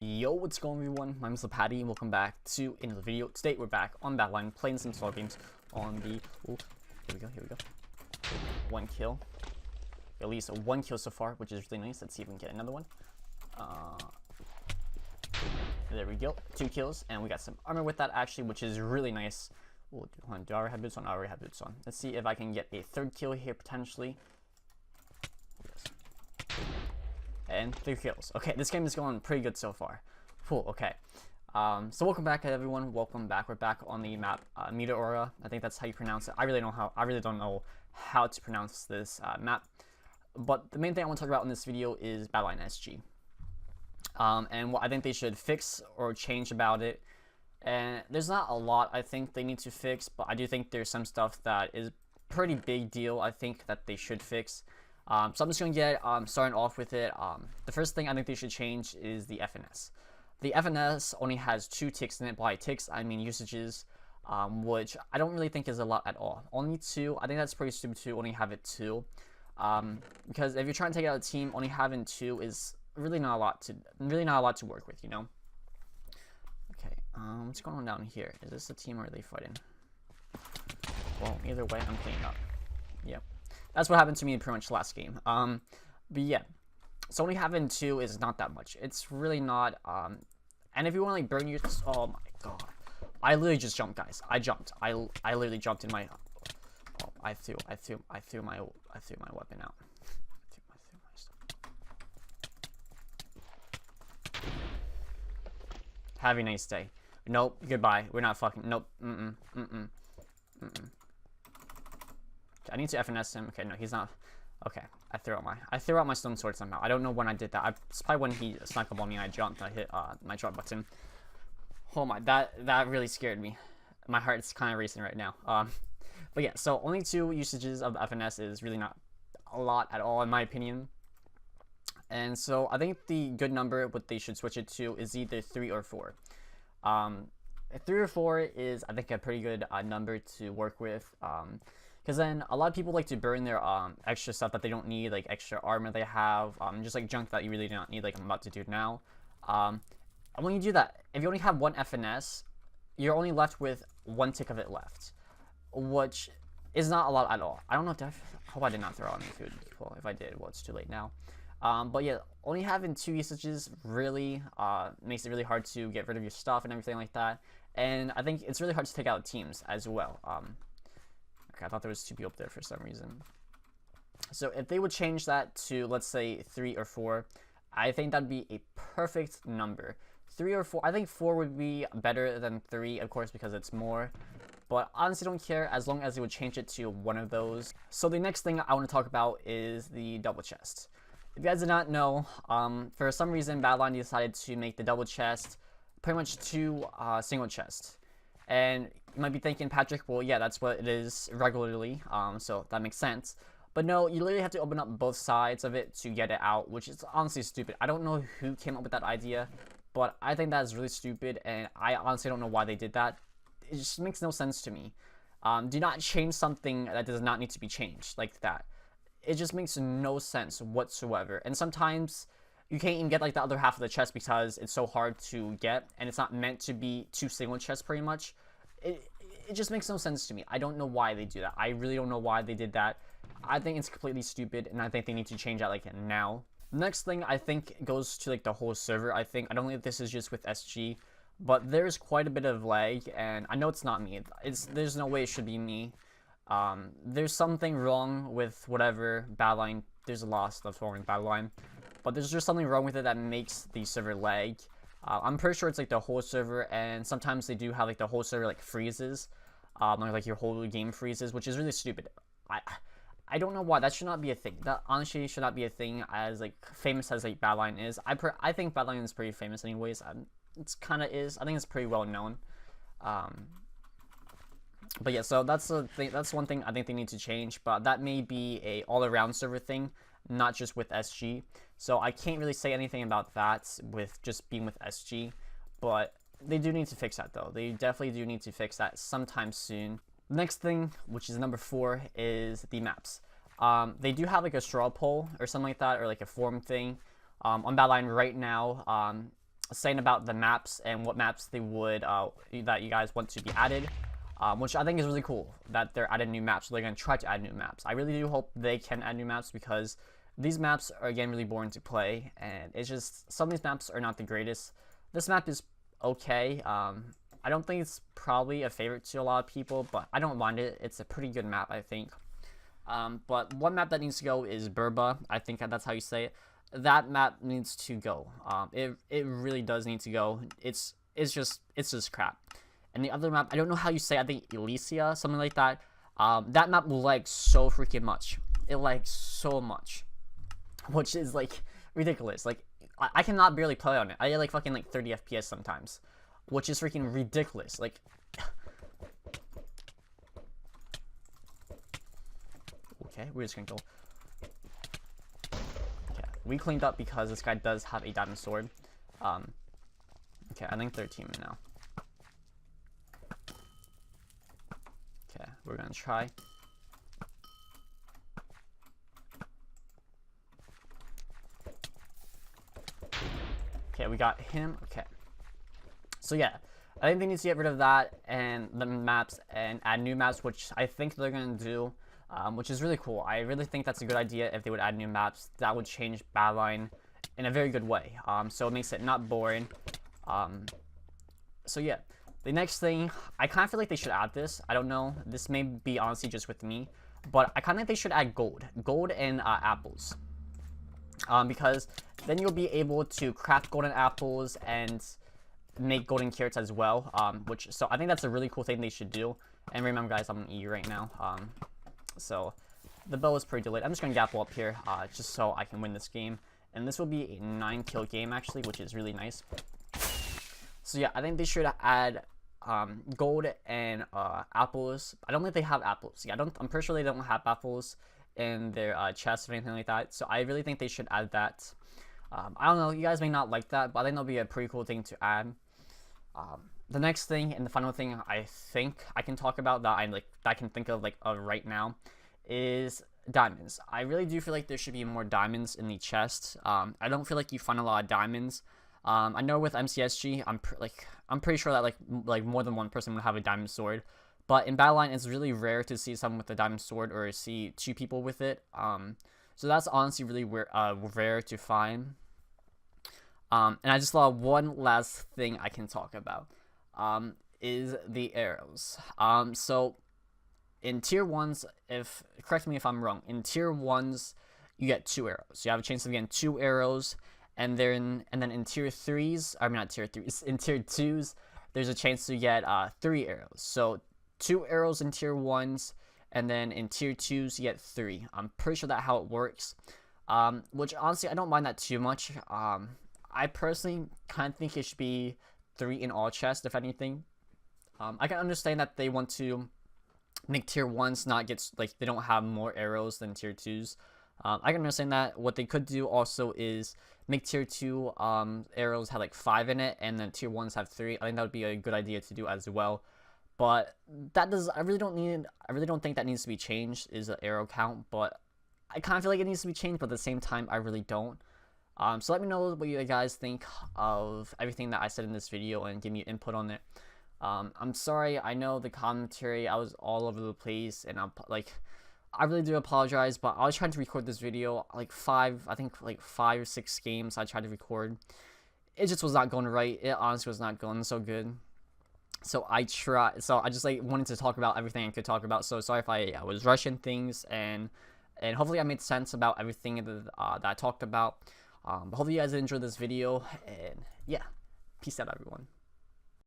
Yo, what's going on, everyone? My name is ThePatty and welcome back to another video. Today we're back on Badlion playing some solo games on the here we go. One kill. At least one kill so far, which is really nice. Let's see if we can get another one. There we go. 2 kills, and we got some armor with that actually, which is really nice. Ooh, do I already have boots on? I already have boots on. Let's see if I can get a 3rd kill here potentially. And 3 kills. Okay, this game is going pretty good so far. Cool, okay. So welcome back, everyone. Welcome back. We're back on the map Meteora. I think that's how you pronounce it. I really don't know how to pronounce this map. But the main thing I want to talk about in this video is Badlion SG. And what I think they should fix or change about it. And there's not a lot I think they need to fix, but I do think there's some stuff that is pretty big deal I think that they should fix. So I'm just going to get starting off with it. The first thing I think they should change is the FNS. The FNS only has 2 ticks in it. By ticks, I mean usages, which I don't really think is a lot at all. Only 2. I think that's pretty stupid to only have it 2. Because if you're trying to take out a team, only having 2 is really not a lot to work with, you know. Okay, what's going on down here? Is this a team or are they fighting? Well, either way, I'm cleaning up. Yep. That's what happened to me in pretty much last game. But yeah, so only having 2 is not that much. It's really not. And if you want to like burn your, oh my god, I literally just jumped, guys. I jumped. I literally jumped in my. Oh, I threw my weapon out. I threw my stuff. Have a nice day. Nope. Goodbye. We're not fucking. Nope. I need to FNS him. Okay, no, he's not. Okay, I threw out my stone sword somehow. I don't know when I did that. It's probably when he sniped up on me and I jumped. I hit my drop button. Oh my, that really scared me. My heart's kind of racing right now. But yeah, so only 2 usages of FNS is really not a lot at all in my opinion. And so I think the good number, what they should switch it to, is either 3 or 4. 3 or 4 is, I think, a pretty good number to work with. Because then a lot of people like to burn their extra stuff that they don't need, like extra armor they have, just like junk that you really do not need, like I'm about to do now. And when you do that, if you only have 1 FNS, you're only left with 1 tick of it left, which is not a lot at all. I don't know if I hope I did not throw out any food. Well, if I did, well, it's too late now. But yeah, only having 2 usages really makes it really hard to get rid of your stuff and everything like that. And I think it's really hard to take out teams as well. Okay, I thought there was 2 people up there for some reason. So if they would change that to, let's say, 3 or 4, I think that'd be a perfect number. 3 or 4, I think 4 would be better than 3, of course, because it's more. But honestly, don't care as long as they would change it to one of those. So the next thing I want to talk about is the double chest. If you guys did not know, for some reason, Badlion decided to make the double chest pretty much 2 single chests. And you might be thinking, Patrick, well, yeah, that's what it is regularly, so that makes sense. But no, you literally have to open up both sides of it to get it out, which is honestly stupid. I don't know who came up with that idea, but I think that is really stupid, and I honestly don't know why they did that. It just makes no sense to me. Do not change something that does not need to be changed like that. It just makes no sense whatsoever. And sometimes you can't even get like the other half of the chest because it's so hard to get, and it's not meant to be 2 single chests pretty much. It just makes no sense to me. I don't know why they do that. I really don't know why they did that. I think it's completely stupid, and I think they need to change that like now. Next thing I think goes to like the whole server. I don't think this is just with SG, but there's quite a bit of lag, and I know it's not me. There's no way it should be me. There's something wrong with whatever Badlion. There's a lot of stuff wrong with Badlion, but there's just something wrong with it that makes the server lag. I'm pretty sure it's like the whole server, and sometimes they do have like the whole server like freezes, like your whole game freezes, which is really stupid. I don't know why that should not be a thing. That honestly should not be a thing, as like famous as like Badlion is. I think Badlion is pretty famous anyways. It's kind of is. I think it's pretty well known. But yeah, so that's the thing. That's one thing I think they need to change. But that may be a all-around server thing, not just with SG. So I can't really say anything about that with just being with SG. But they do need to fix that though. They definitely do need to fix that sometime soon. Next thing, which is number 4, is the maps. They do have like a straw poll or something like that, or like a forum thing on Badlion right now. saying about the maps and what maps they would that you guys want to be added, which I think is really cool that they're adding new maps. So they're gonna try to add new maps. I really do hope they can add new maps, because these maps are again really boring to play, and it's just some of these maps are not the greatest. This map is okay. I don't think it's probably a favorite to a lot of people, but I don't mind it. It's a pretty good map, I think. But one map that needs to go is Burba. I think that's how you say it. That map needs to go. It really does need to go. It's just crap. And the other map, I don't know how you say it, I think Elysia, something like that. That map lags so freaking much. It lags so much, which is like ridiculous. Like I cannot barely play on it. I get like fucking like 30 FPS sometimes, which is freaking ridiculous. Like okay, we're just gonna go. Okay, we cleaned up because this guy does have a diamond sword. Okay, I think 13 now. Okay, we're gonna try. Okay, we got him. Okay. So yeah, I think they need to get rid of that and the maps and add new maps, which I think they're gonna do, which is really cool. I really think that's a good idea. If they would add new maps, that would change Badlion in a very good way. So it makes it not boring. So yeah, the next thing, I kind of feel like they should add this. I don't know. This may be honestly just with me, but I kind of think they should add gold and apples. Because then you'll be able to craft golden apples and make golden carrots as well. So I think that's a really cool thing they should do. And remember, guys, I'm on E right now. So the bow is pretty delayed. I'm just gonna gapple up here, just so I can win this game. And this will be a 9-kill game actually, which is really nice. So yeah, I think they should add gold and apples. I don't think they have apples. Yeah, I'm pretty sure they don't have apples in their chests or anything like that. So I really think they should add that. I don't know, you guys may not like that, but I think that'll be a pretty cool thing to add. The next thing and the final thing I think I can talk about that I can think of right now is diamonds. I really do feel like there should be more diamonds in the chest. I don't feel like you find a lot of diamonds. I know with MCSG, I'm pretty sure that like more than one person would have a diamond sword. But in Badlion, it's really rare to see someone with a diamond sword or see 2 people with it. So that's honestly really rare to find. And I just thought one last thing I can talk about is the arrows. So in tier 1s, correct me if I'm wrong, in tier 1s you get 2 arrows. You have a chance of getting 2 arrows, and then in tier 3s, I mean not tier 3s, in tier 2s, there's a chance to get 3 arrows. So 2 arrows in tier 1s, and then in tier 2s you get 3. I'm pretty sure that's how it works. Which honestly I don't mind that too much. I personally kind of think it should be 3 in all chests, if anything. I can understand that they want to make tier 1s not get, they don't have more arrows than tier 2s. I can understand that. What they could do also is make tier 2 arrows have 5 in it, and then tier 1s have 3. I think that would be a good idea to do as well. But I really don't think that needs to be changed, is the arrow count. But I kind of feel like it needs to be changed, but at the same time, I really don't. So let me know what you guys think of everything that I said in this video and give me input on it. I'm sorry, I know the commentary, I was all over the place, and I really do apologize, but I was trying to record this video, I think 5 or 6 games I tried to record. It just was not going right. It honestly was not going so good. So I just wanted to talk about everything I could talk about. So sorry if I was rushing things, and hopefully I made sense about everything that I talked about. But hopefully you guys enjoyed this video, and yeah, peace out everyone.